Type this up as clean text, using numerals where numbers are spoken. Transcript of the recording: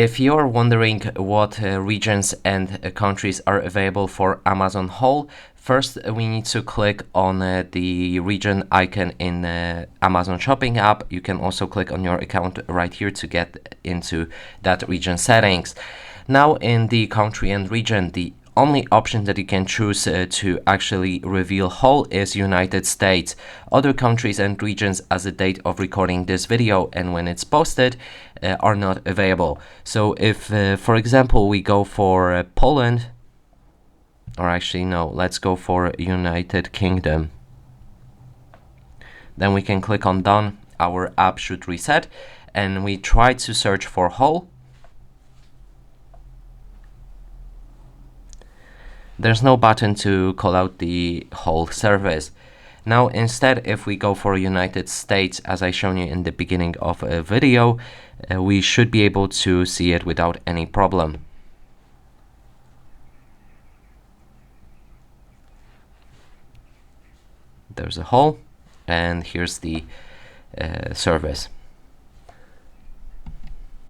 If you're wondering what regions and countries are available for Amazon Whole, first we need to click on the region icon in Amazon Shopping app. You can also click on your account right here to get into that region settings. Now in the country and region, the only option that you can choose to actually reveal whole is United States. Other countries and regions as the date of recording this video and when it's posted are not available. So if, for example, we go for Poland, or actually no, let's go for United Kingdom. Then we can click on done. Our app should reset and we try to search for whole. There's no button to call out the whole service. Now instead, if we go for United States, as I shown you in the beginning of a video, we should be able to see it without any problem. There's a whole, and here's the service.